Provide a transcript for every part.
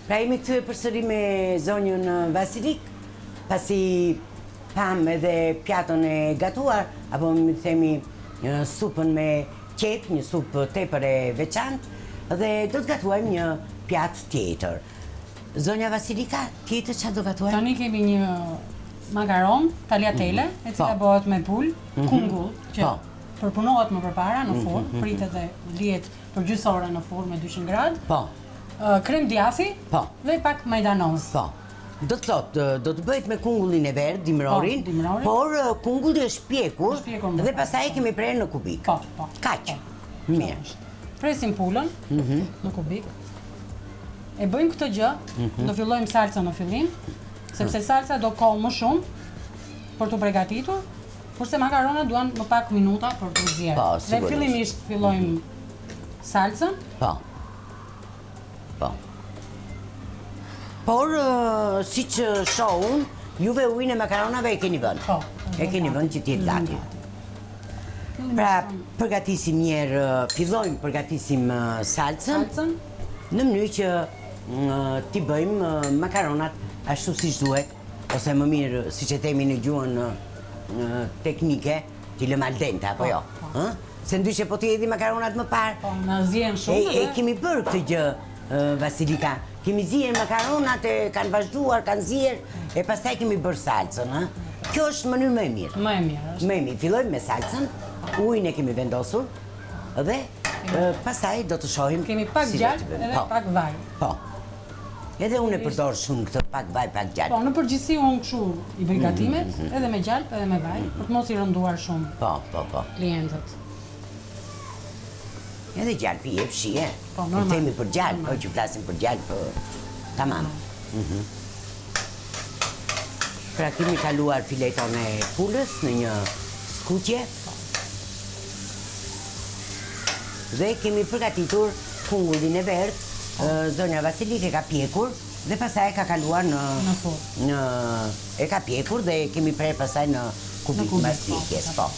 Pra jemi këtu përsëri me zonjën Vasilik, pasi pam edhe pjatën e gatuar, apo më themi supën me qep, një supë tepër e veçantë, dhe do të gatuajmë një pjatë tjetër. Zonja Vasilika, tjetër çfarë do gatuajmë? Tani kemi një makaron tagliatelle, e cila bëhet me pul, kungull, që përpunohet më përpara në furrë, pritet dhe lihet për gjysmë ore në furrë me 200 gradë. Po. Krem djathi dhe pak majdanoz. Po. Do të thotë, do të bëhet me kungullin e verdh, dimrorin, por kungulli është pjekur dhe pastaj kemi prerë në kubik. Po. Kaq. Mirë. Presim pulën në kubik. E bëjmë këtë gjë, do fillojmë salca në fillim, sepse salca do kohë më shumë për të përgatitur, kurse makaronat duan më pak minuta për të zjerë. Dhe fillimisht fillojmë salcën. Po. Por, si që shohun, juve ujin e makaronave e keni vënë. Po. E keni vënë që t'jetë gati. Pra, përgatisim njerë, fillojmë përgatisim salcën, në mënyrë që t'i bëjmë makaronat ashtu si duhet, ose më mirë, si që themi në gjuhën teknike, t'i lëmë al dente, apo jo? Se ndryshe po t'i edhi makaronat më parë. Po, në zjenë shumë. E kemi bërë këtë gjë, Vasilika. Kemi zirë makaronat, kanë vazhduar, kanë zirë, e pastaj kemi bërë salcën. Kjo është mënyrë më e mirë. Më e mirë është. Më e mirë. Fillojmë me salcën, ujin e kemi vendosur, dhe pastaj do të shohim. Kemi pak gjalp edhe pak vaj. Po. Edhe unë e përdor shumë këtë pak vaj, pak gjalp. Po, në përgjithësi unë kështu i bëj gatimet, edhe me gjalp, edhe me vaj, për të mos i rënduar shumë. Po. Klientët. Edhe gjalpi jep shije. Po, normal. Themi për gjalp, po që flasim për gjalp, tamam. Pra kemi kaluar fileton e pulës në një skuqje. Dhe kemi përgatitur kungullin e verdh, zonja Vasilik e ka pjekur dhe pastaj ka kaluar në furrë. E ka pjekur dhe kemi prerë pastaj në kubik mbas pjekjes, po.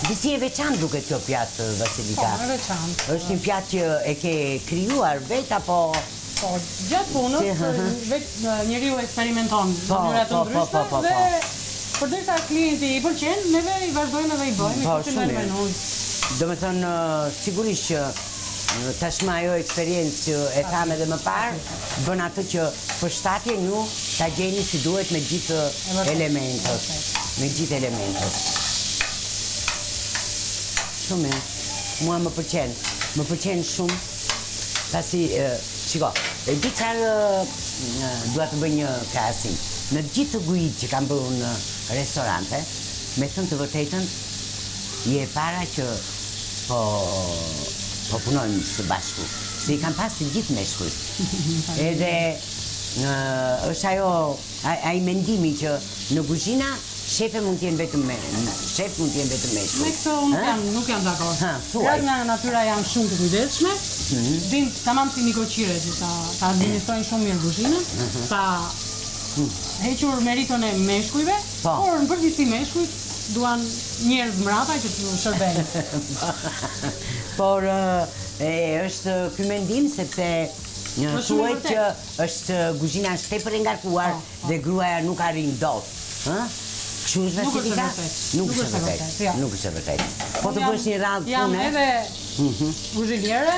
Disi e veçantë duket kjo pjatë, Vasilika. Po, e veçantë. Është një pjatë që e ke krijuar vetë apo? Po, gjatë punës, njeriu eksperimenton në mënyra të ndryshme dhe përderisa klienti i pëlqen, neve i vazhdojmë edhe i bëjmë, i continuojmë menuj. Domethënë, sigurisht që tashmë ajo eksperiencë që e tham edhe më parë, bën atë që përshtatjen ju ta gjeni si duhet me gjithë elementët. Me gjithë elementët. Shumë, mua më pëlqen shumë, pasi, shiko, e di qarë dua të bëj një krahasim. Në gjithë të gujit që kam bërë në restorante, me thënë të vërtetën, je e para që po punojmë së bashku, se i kam pas të gjithë meshkujt. Edhe është ai mendimi që në kuzhina shefe mund t'jenë vetëm shef mund t'jenë vetëm meshkuj. Me këto nuk jam dakord. Gratë nga natyra janë shumë të kujdesshme, din tamam si mikoqire që ta administrojnë shumë mirë kuzhinën, ta hequr meritën e meshkujve, por në përgjithësi meshkujt duan njerëz mbrapa që të shërbejnë. Por është ky mendim sepse thuhet që është kuzhina është tepër e ngarkuar dhe gruaja nuk arrin dot. Kështu është Vasilika? Nuk është e vërtet. Po të bësh një radhë pune. Jam edhe kuzhiniere,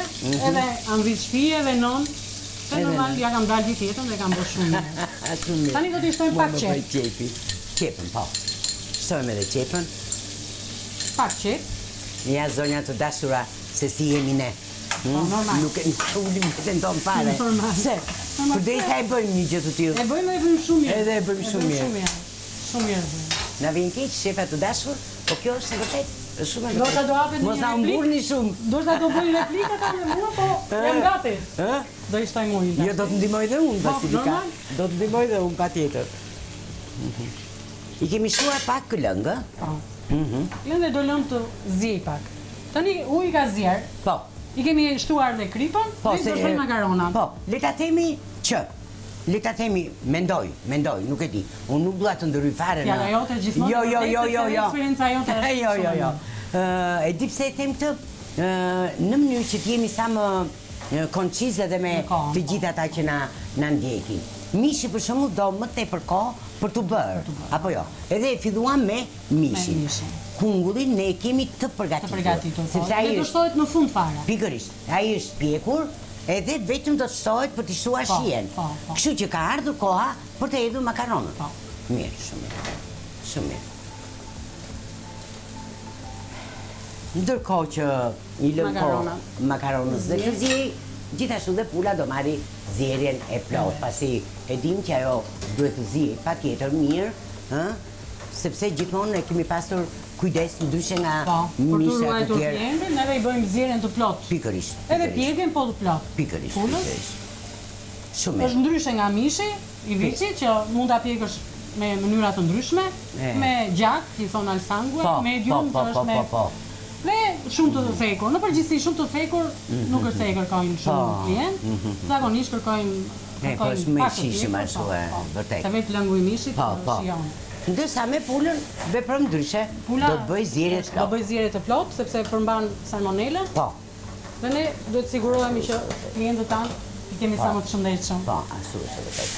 edhe anvit shtëpi, edhe non. Dhe normal ja kam dalë gjithë jetën dhe kam bërë shumë mirë. Tani do t'i shtojmë pak qep. Qepën, po. Shtojmë edhe qepën. Pak qep. Ja zonja të dashura se si jemi ne. Normal. Nuk ulim vetën tonë fare. Se, përderisa e bëjmë një gjë të tillë. E bëjmë dhe bëjmë shumë mirë. Edhe e bëjmë shumë mirë. Shumë mirë bëjmë. Na vjen keq, shefa të dashur, po kjo është e vërtetë. Është shumë e vërtetë. Dorsa do hapet një replikë. Mos na mburni shumë. Dorsa do bëj replikë ta me mua, po jam gati. Do i shtojmë ujin. Jo, do të ndihmoj dhe unë, Vasilika. Do të ndihmoj dhe unë patjetër. I kemi shtuar pak këllëngë. Po. Lëndë do lëmë të zjej pak. Tani uji ka zjerë. Po. I kemi shtuar dhe kripën, dhe i do shtojmë makaronat. Po, le ta themi që le ta themi, mendoj, nuk e di. Unë nuk dua të ndryj fare. Fjala jote gjithmonë. Jo. Eksperienca jote është. Jo. E di pse e them këtë? Në mënyrë që të jemi sa më konciz edhe me të gjithë ata që na ndjekin. Mishi për shembull do më tepër kohë për të bërë, apo jo? Edhe e filluam me mishin. Kungullin ne kemi të përgatitur. Sepse ai do shtohet në fund fare. Pikërisht. Ai është pjekur edhe vetëm do të shtohet për të shtuar shijen. Kështu që ka ardhur koha për të hedhur makaronën. Mirë, shumë mirë. Shumë mirë. Ndërkohë që i lëm makaronës dhe të ziej, gjithashtu dhe pula do marri zjerjen e plot, pasi e dim që ajo duhet të ziej patjetër mirë, sepse gjithmonë ne kemi pasur kujdes ndryshe nga mishat të tjerë. Neve i bëjmë zjerjen të plot. Pikërisht. Edhe pjekjen po të plot. Pikërisht. Shumë mirë. Është ndryshe nga mishi i viçit që mund ta pjekësh me mënyra të ndryshme, me gjak, i thon alsangue, medium, që është me dhe shumë të thekur. Në përgjithësi shumë të thekur nuk është se e kërkojnë shumë klient. Zakonisht kërkojnë pak të thekur. Vërtet. Se vetë lëngu i mishit shijon. Ndërsa me pulën veprojmë ndryshe. Do të bëj zjerje të plot. Do bëj zjerje të plot sepse përmban salmonelën. Dhe ne duhet të sigurohemi që klientët tanë i kemi sa më të shëndetshëm. Absolutisht vërtet.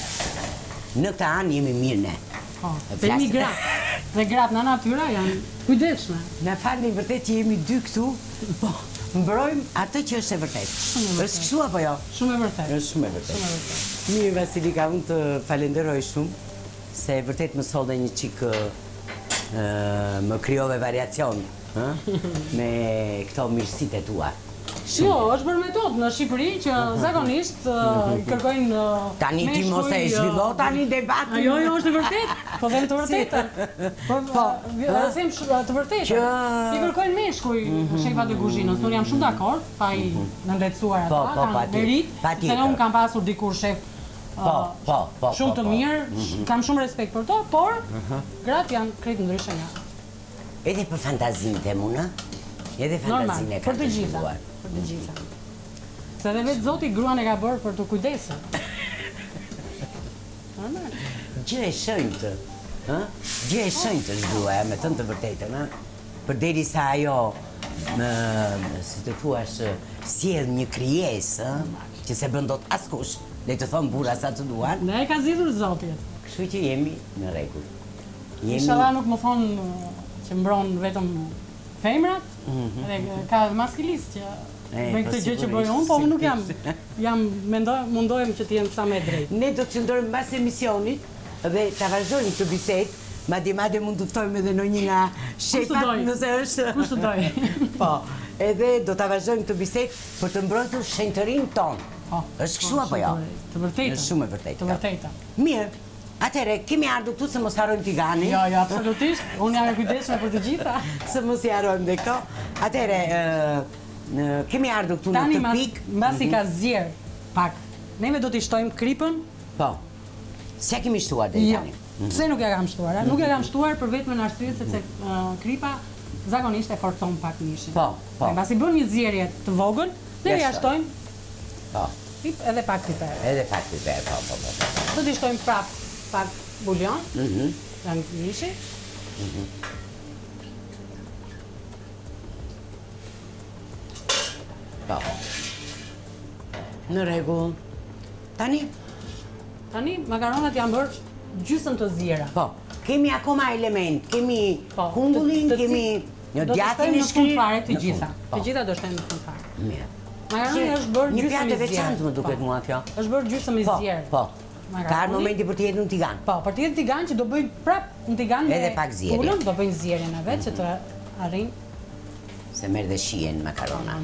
Në këtë anë jemi mirë ne. Se jemi gratë. Dhe gratë në natyra janë kujdesshme. Na falni vërtet që jemi dy këtu, po mbrojmë atë që është e vërtetë. Është kështu apo jo? Shumë e vërtetë. Është shumë e vërtetë. Mirë Vasilika, unë të falenderoj shumë se vërtet më sollte një çik më krijove variacion, me këto mirësitë tua. Jo, është bërë metodë në Shqipëri që zakonisht kërkojnë tani ti mos e zhvillo tani debatin. Jo, është e vërtetë. Po them të vërtetën. Po, them të vërtetën. I kërkojnë meshkuj shefat e kuzhinës. Unë jam shumë dakord, pa i nëndetësuar ata, kanë merit, se unë kam pasur dikur shef shumë të mirë, kam shumë respekt për to, por gratë janë krejt ndryshe nga. Edhe për fantazinë të muna, edhe fantazinë e ka të zhvilluar. Për të gjitha. Se dhe vetë Zoti gruan e ka bërë për të kujdesur. Normal. Gjë e shenjtë. Gjë e shenjtë është gruaja, me thënë të vërtetën, përderisa ajo, si të thuash, sjell një krijesë, që se bën dot askush, le të thonë burra sa të duan. Ne e ka zgjidhur Zoti. Kështu që jemi në rregull. Inshallah nuk më thonë që mbron vetëm femrat, dhe ka maskilist që me këtë gjë që bëj unë, po unë nuk jam mundohem që t'jem sa me drejt. Ne do të qëndrojmë mbas emisionit dhe ta vazhdojmë këtë bisedë, madje mund të ftojmë edhe ndonjë nga shefat nëse është. Kush të doj. Po, edhe do ta vazhdojmë këtë bisedë për të mbrojtur shenjtërinë tonë. Është kështu apo jo? Të vërtetë. Është shumë e vërtetë. Të vërtetë. Mirë. Atëre, kemi ardhur këtu se mos harrojmë tiganin. Jo, absolutisht. Unë jam e kujdesshme për të gjitha. Se mos i harrojmë dhe këto. Atëre, kemi ardhur këtu në të pikë. Tani, mbasi ka zjer pak, neve do t'i shtojmë kripën. Po. Se kemi shtuar deri tani. Pse nuk ja kam shtuar? Nuk ja kam shtuar për vetëm arsye sepse kripa zakonisht e forcon pak mishin. Po. Mbasi bën një zjerje të vogël, ne ja shtojmë. Po. Edhe pak piper. Po. Do t'i shtojmë prap pak bulion, nga mishi. Po. Në rregull. Tani makaronat janë bërë gjysmë të zjera. Po. Kemi akoma element, kemi kungullin, kemi djathtin e shkrirë. Të gjitha. Të gjitha do shtojmë në fund fare. Mirë. Makaroni është bërë gjysmë i zjerë. Një pjatë e veçantë më duket mua kjo. Është bërë gjysmë i zjerë. Po. Ka ardhur momenti për të hedhur në tigan. Po, për të hedhur tigan që do bëjmë prap në tigan me edhe pak zjerje. Pulën, do bëjmë zjerjen e vet që të arrijë se merr dhe shijen makarona.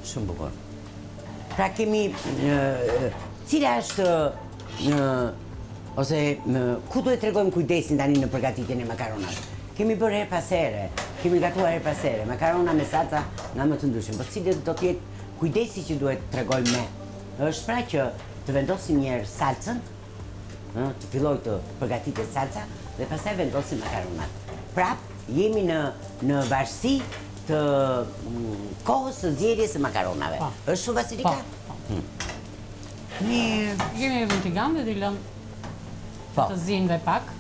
Shumë bukur. Pra kemi cila është ose ku duhet tregojmë kujdesin tani në përgatitjen e makaronave. Kemi bërë her pas here, kemi gatuar her pas here, makarona me salca nga më të ndryshme. Po cili do të jetë kujdesi që duhet tregojmë ne? Është pra që të vendosim njerë salcën, të filloj të përgatitet salca dhe pastaj vendosim makaronat. Prap, jemi në varësi të kohës së zgjedhjes së makaronave. Është shumë Vasilika? Po. Mirë, jemi edhe në tigan dhe t'i lëmë të zinë dhe pak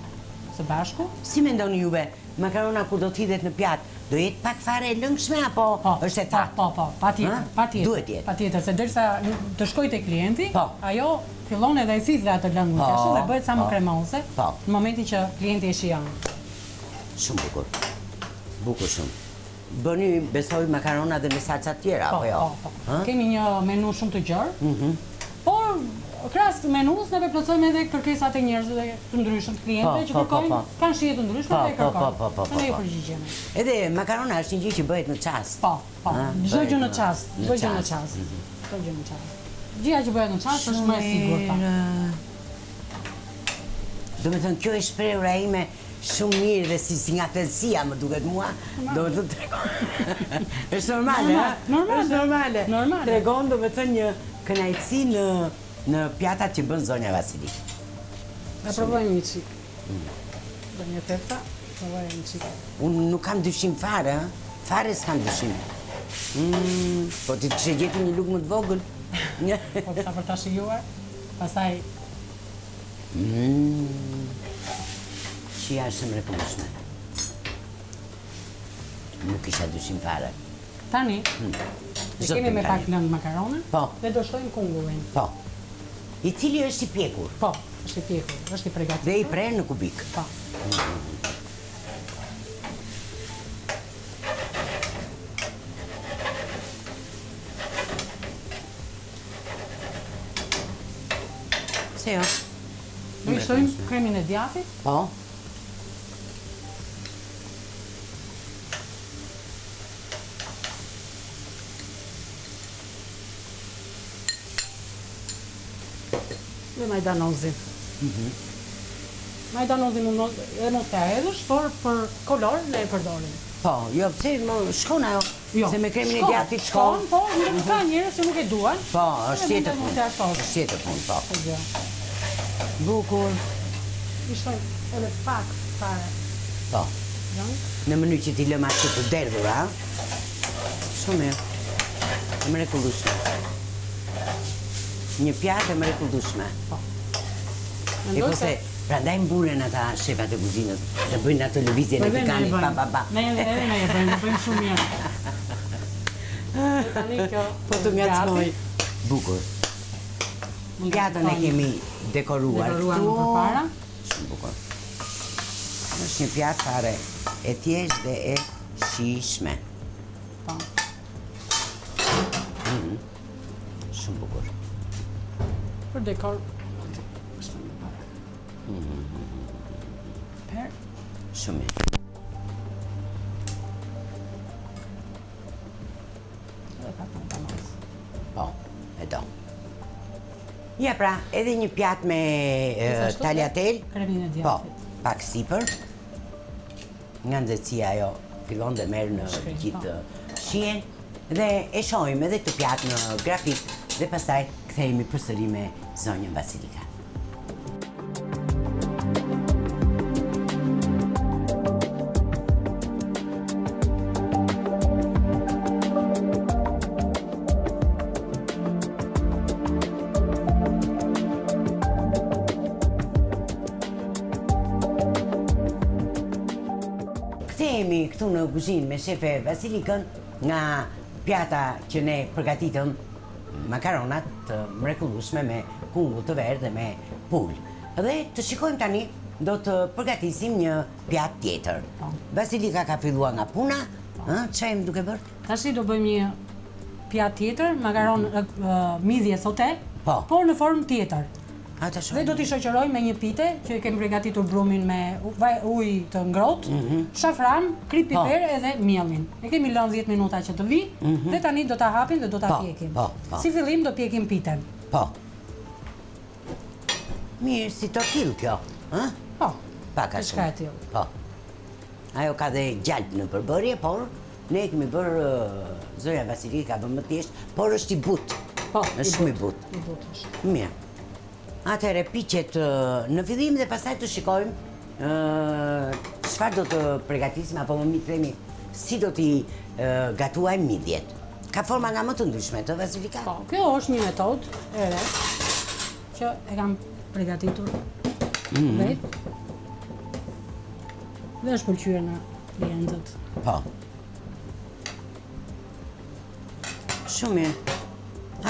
së bashku. Si mendoni juve, makarona kur do t'hidhet në pjatë, do jetë pak fare e lëngshme apo është e thatë? Po, patjetër. Duhet jetë. Patjetër, se derisa të shkojë te klienti, ajo fillon edhe e thithë atë lëngun tash dhe bëhet sa më kremoze në momentin që klienti e shijon. Shumë bukur. Bukur shumë. Bëni, besoj, makarona dhe në salca tjera, apo jo? Po. Kemi një menu shumë të gjerë, por krahas menus neve plotësojmë edhe kërkesat e njerëzve të ndryshëm, të klientëve që kërkojnë, kanë shije të ndryshme dhe kërkojnë. Ne ju përgjigjemi. Edhe makarona është një gjë që bëhet në çast. Po. Çdo gjë në çast. Gjëja që bëhet në çast është më e sigurt. Do me thënë, kjo e shprehura ime shumë mirë dhe si nga thellësia më duket mua, do të tregon. Është normale, ha? Normale. Tregon, do me thënë, një kënaqësi në pjatat që bën zonja Vasilik. Ne provojmë një çik. Do një tefta, provojmë një çik. Unë nuk kam dyshim fare, fare s'kam dyshim. Po ti kishe gjetur një lugë më të vogël. Po sa për ta shijuar, pastaj Qia është mrekullueshme. Nuk isha dyshim fare. Tani, kemi me pak lëndë makaronën dhe do shtojmë kungullin. Po. I cili është i pjekur. Po, është i pjekur, është i përgatitur. Dhe i prerë në kubik. Po. Se jo. Do i shtojmë kremin e djathit. Po. Dhe majdanozin. Majdanozin e mos ka hedhësh, por për kolor ne e përdorim. Po, jo, pse shkon ajo? Se me kremin e djathtit shkon. Po, nuk ka njerëz që nuk e duan. Po, është tjetër punë. Është tjetër punë, po. Bukur. I shtojmë edhe pak fare. Po. Në mënyrë që t'i lëmë atë të derdhur, ha? Shumë mirë. E mrekullueshme. Një pjatë e mrekullueshme. Po. E po se, prandaj mburen ata shefat e kuzhinës, të bëjnë ato lëvizjen e pikani, pa. Ne e bëjmë shumë mirë. Tani kjo po të ngacmoj. Bukur. Pjatën e kemi dekoruar këtu. Përpara. Shumë bukur. Është një pjatë fare e thjeshtë dhe e shijshme. Po. Shumë bukur. Për dekor. Per. Shumë mirë. Po, e do. Ja pra, edhe një pjatë me tagliatelle. Kremin e djathit. Po, pak sipër. Nga nxehtësia ajo fillon dhe merr në gjithë shijen dhe e shohim edhe këtë pjatë në grafik dhe pastaj kthehemi përsëri me zonjën Vasilika. Kthehemi këtu në kuzhinë me shefe Vasilikën nga pjata që ne përgatitëm, makaronat të mrekullueshme me kungull të verdhë dhe me pul. Dhe të shikojmë tani, do të përgatisim një pjatë tjetër. Vasilika ka filluar nga puna, çfarë jemi duke bërë? Tashi do bëjmë një pjatë tjetër, makaron midhje sote, por në formë tjetër. Dhe do t'i shoqëroj me një pite që kemi përgatitur brumin me ujë të ngrohtë, shafran, krip piper edhe mielin. E kemi lënë 10 minuta që të vi dhe tani do ta hapim dhe do ta pjekim. Si fillim do pjekim piten. Po. Mirë, si tortill kjo, ë? Po. Pak a shumë. E tillë. Po. Ajo ka dhe gjalp në përbërje, por ne kemi bërë zonja Vasilika bën më thjesht, por është i butë. Po, është shumë i butë. I butë është. Mirë. Atëherë piqet në fillim dhe pastaj të shikojmë çfarë do të përgatisim apo më mirë themi si do t'i gatuajmë midjet. Ka forma nga më të ndryshme të Vasilika? Po, kjo është një metodë e re që e kam përgatitur vetë. Dhe është pëlqyer në klientët. Po. Shumë mirë.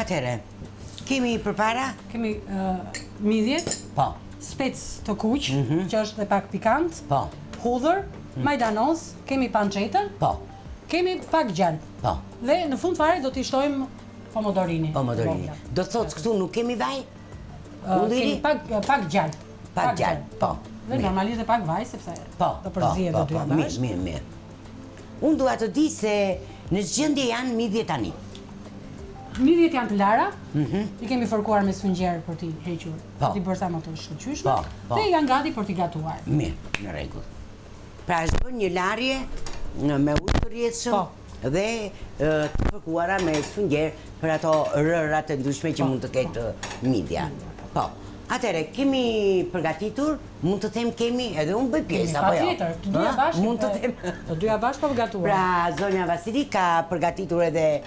Atëre, kemi përpara? Kemi midjet, Po. spec të kuq, që është dhe pak pikant, Po. hudhër, majdanoz, kemi pancetën, Po. kemi pak gjalp. Po. Dhe në fund fare do t'i shtojmë pomodorini. Pomodorini. Do të thotë këtu nuk kemi vaj? Kemi pak gjalp. Pak gjalp, po. Dhe normalisht dhe pak vaj, sepse Po, do përzihet të dyja bashkë. Mirë. Unë dua të di se në gjendje janë midjet tani. Midjet janë të lara, i kemi fërkuar me sfungjer për t'i hequr, Po. për t'i bërë sa më të shkëlqyeshme, Po. dhe janë gati për t'i gatuar. Mirë, në rregull. Pra është bën një larje me ujë të rrjedhshëm dhe të fërkuara me sfungjer për ato rërat e ndryshme që mund të ketë midja. Po. Atëre, kemi përgatitur, mund të them kemi edhe unë bëj pjesë apo jo? Patjetër, të dyja bashkë. Mund të them. Të dyja bashkë po gatuar. Pra, zonja Vasili ka përgatitur edhe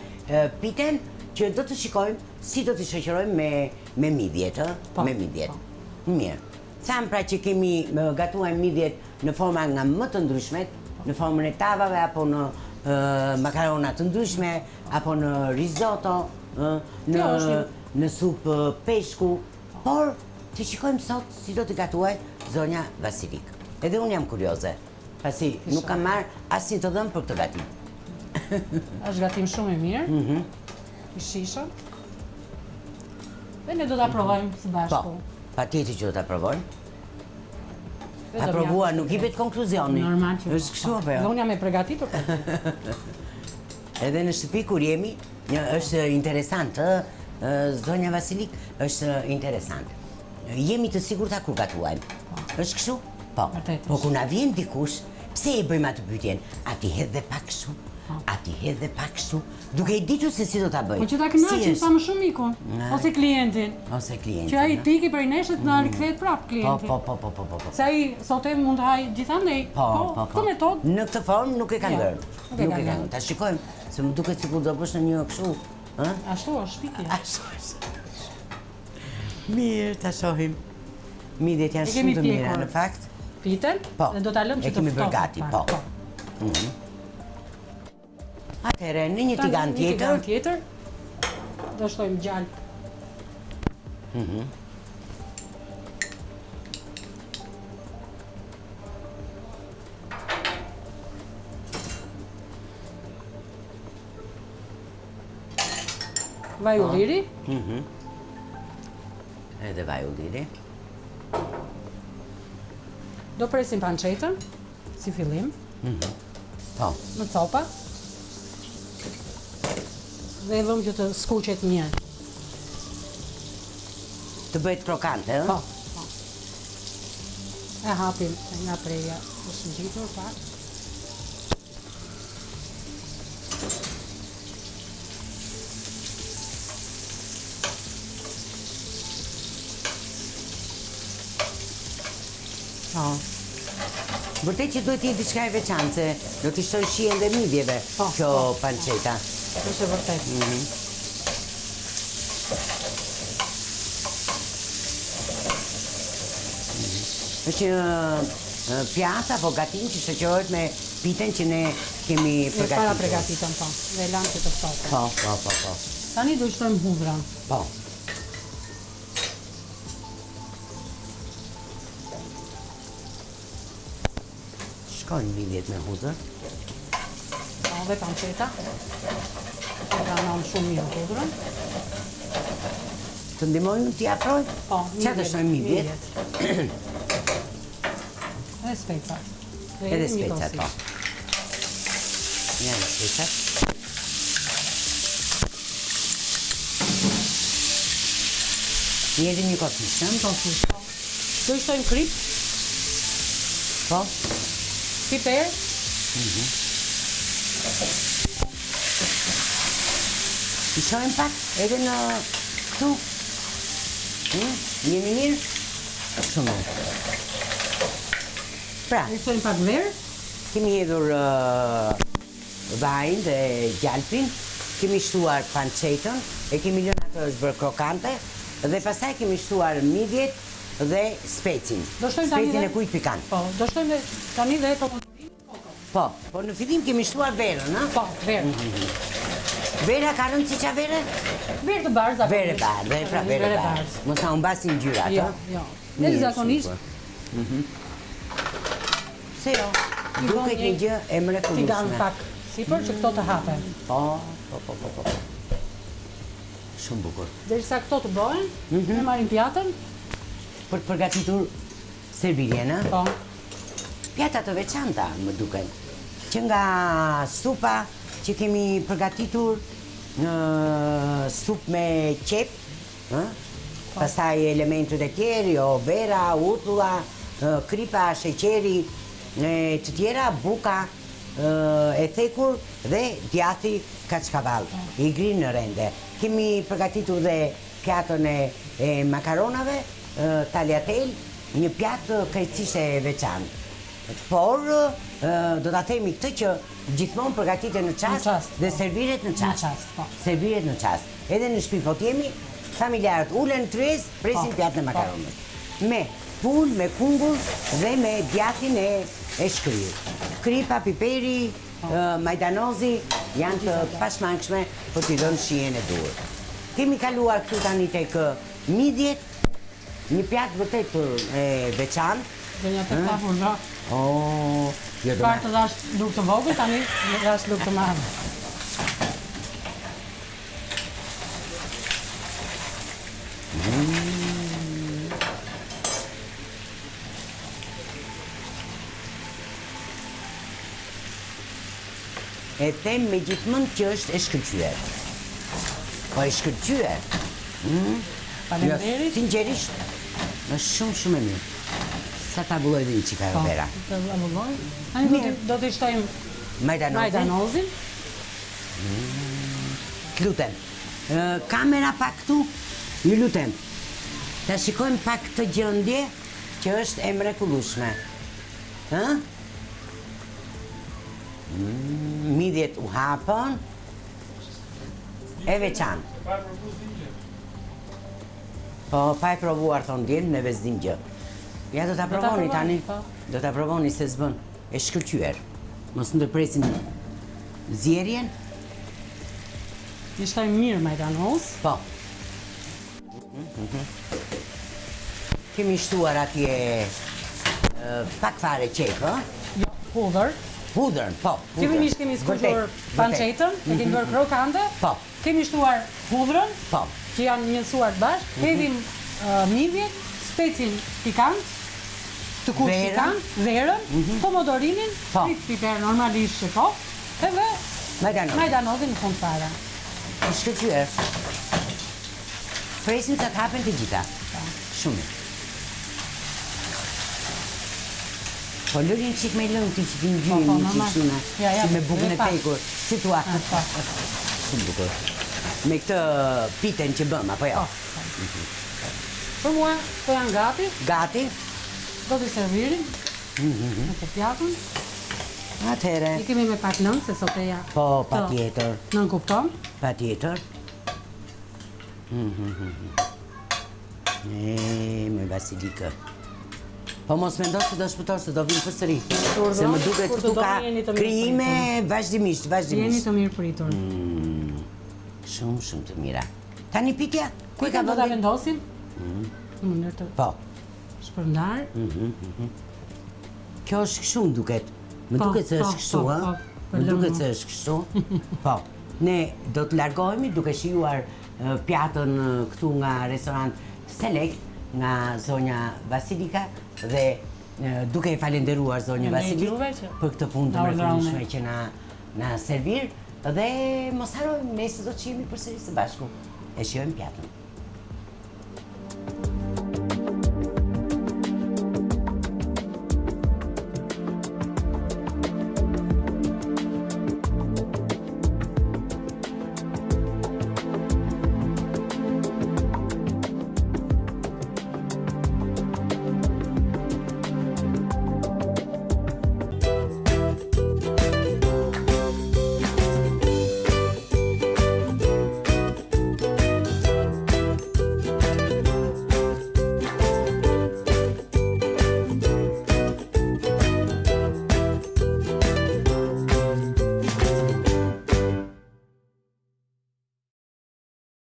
piten që do të shikojmë si do të shoqërojmë me midjet, Po, me midjet. Mirë. Tham pra që kemi gatuar midjet në forma nga më të ndryshmet, në formën e tavave apo në makarona të ndryshme, apo në risotto, në supë peshku, por të shikojmë sot si do të gatuaj zonja Vasilik. Edhe unë jam kurioze, pasi nuk kam marrë asnjë të dhënë për këtë gatim. Është gatim shumë i mirë, i shishëm, dhe ne do t'a provojmë së bashku. Po, patjetër që do ta provojmë. Ta provuar nuk i bet konkluzioni. Normal që është kështu apo Dhe jo? unë jam e përgatitur për të. Edhe në shtëpi kur jemi, është interesant, zonja Vasilik, është interesant. Jemi të sigurta kur gatuajmë. Është kështu? Po. Vërtet është. Po kur na vjen dikush, pse e bëjmë atë pyetjen? A ti hedh dhe pak kështu? A ti hedh dhe pak kështu? Duke i ditur se si do ta bëjmë. Po që ta kënaqim sa më shumë mikun, ose klientin. Ose klientin. Që ai tiki për neshët na rikthehet prap klienti. Po. Se ai sote mund të haj gjithandej. Po. Këtë metodë Në këtë formë nuk e ka ngërë. nuk e ka ngërë. Ta shikojmë, se më duket sikur do bësh në një kështu. ashtu është pikë. Ashtu është. Mirë, ta shohim. Midjet janë E kemi shumë të mira pjekur. në fakt. Piten, Po. dhe do ta lëmë që E të kemi bërë ftohet gati, pak. po. Atëherë, në një tigan Një tigan tjetër, tjetër, do shtojmë gjalp. Vaj ulliri, edhe vaj ulliri. do presim pancetën, si fillim, Po, në copa, dhe vëmë që të skuqet mirë. të bëhet krokante, ë? Po. E hapim nga preja, është ngjitur pak. Po. Vërtet që duhet të jetë diçka e veçantë, se do t'i shtoj shihen dhe midjeve kjo panceta. Është e vërtet. Është një pjatë apo gatim që shoqërohet me piten që ne kemi E para përgatitur. përgatitëm, po. Dhe lanë që të ftohtë. Po. Tani do shtojmë hudhrën. Po. Shkojnë midjet me hudhër. Po, dhe panceta. E pranon shumë mirë hudhrën. Të ndihmojnë t'i afroj? Po, Çfarë të shtojnë midjet? Dhe specat. Edhe një specat, po. kosisht. Janë specat. Njëri një kosishëm. Kosisht, po. Do shtojmë krip, Po. piper, I shojmë pak edhe në këtu. Jemi mirë? Shumë mirë. Pra, do shtojmë pak verë, kemi hedhur vajin dhe gjalpin, kemi shtuar pancetën, e kemi lënë ato është bërë krokante, dhe pastaj kemi shtuar midjet dhe specin. Do shtojmë tani Specin dhe- e kujt pikant. Po, do shtojmë tani dhe pomodorin. Po, po në fillim kemi shtuar verën, ha? Po, verë. Vera ka rënë si qa vere? Verë të bardhë zakonisht. Vere bardhë, pra vere bardhë. Mos ta humbasin gjyrat, Jo, ha? jo. Mirë, Dhe zakonisht super. Se jo, i duket bën një gjë e tigan mrekullueshme. pak sipër që këto të hapen. Po. Shumë bukur. Derisa këto të bëhen, ne marrim pjatën. Për të përgatitur servirjen, ha? Po. Pjata të veçanta, më duken. Që nga supa që kemi përgatitur, sup me qep, pastaj elementet e tjerë, jo vera, utulla, kripa, sheqeri, të tjera, buka e thekur dhe djathi kaçkavall, i grinë në rende. Kemi përgatitur dhe pjatën e makaronave, tagliatelle, një pjatë krejtësisht e veçantë. Por, do ta themi këtë që gjithmonë përgatitet në çast dhe serviret në çast. po. Serviret në çast. Edhe në shtëpi po t'jemi, familjarët ulen në tryez, presin pjatën e makaronës. Me pul, me kungull dhe me djathin e shkrirë. Kripa, piperi, majdanozi janë të pashmangshme për t'i dhënë shijen e duhur. Kemi kaluar këtu tani tek midjet, një pjatë vërtet e veçantë. Dhe një të kapur nga. Oh, jo do Parë të dash luk të vogël, tani dash luk të madhe. E them me gjithmonë që është e shkëlqyer. Po e shkëlqyer. Faleminderit. Sinqerisht, është shumë e mirë. Sa ta bulloj dhe një qika Po, vera. të avulloj. Tani do t'i shtojmë majdanozin. T'lutem. Kamera pak këtu, ju lutem. Ta shikojmë pak këtë gjendje që është e mrekullueshme. Ë? Midjet u hapën. E veçantë. Po, pa e provuar thonë djelë, ne vezdim gjë. Ja do t'a provoni tani. po. Do t'a provoni se s'bën. E shkëlqyer. Mos ndërpresin zjerjen. I shtojmë mirë majdanoz. Po. Kemi shtuar atje pak fare qep, ë? Jo, hudhër. Hudrën, po. Fillimisht kemi skuqur pancetën, e kemi bërë krokante. Po. Kemi shtuar hudhrën, Po. që janë njësuar bashkë. Hedhim midjet, specin pikant, të kuq Verën. pikant, verën, pomodorinin, Po. prit piper normalisht që po, edhe majdanozin në fund fare. E shkëlqyer. Presim sa të hapen të gjitha. Shumë. Po lërin qik me lëng ti që ti Po, ngjyrin një normal. qikshuna, Ja, si me dhe bukën e pak. tekur. Si tua? Po. Shumë bukur. Me këtë piten që bëm, apo jo? Për mua, po janë gati, Gati? do t'i servirim në të pjatën. Atëhere. I kemi me pak lëng, se soteja Po, pa tjetër. nën kupton. Pa tjetër. Me basilikë. Po mos mendo se do shpëtor se do vinë përsëri. Se më duket kur të këtu ka doni jeni të mirë krijime vazhdimisht, Jeni vazhdimisht. të mirë pritur. Shumë të mira. Tani pitja? Ku e ka Do ta vendin? vendosim në mënyrë të Po. shpërndar. Kjo është kështu më duket. Më Po, duket se po, është kështu, po, ë? po, për Më duket lëngu. se është kështu. Po. Ne do të largohemi duke shijuar pjatën këtu nga restorant Select, nga zonja Vasilika dhe duke i falenderuar zonjën Vasilik juve që për këtë punë të na urdhëroni. mrekullueshme që na servir dhe mos harojmë nesër do të jemi përsëri së bashku. E shijojmë pjatën.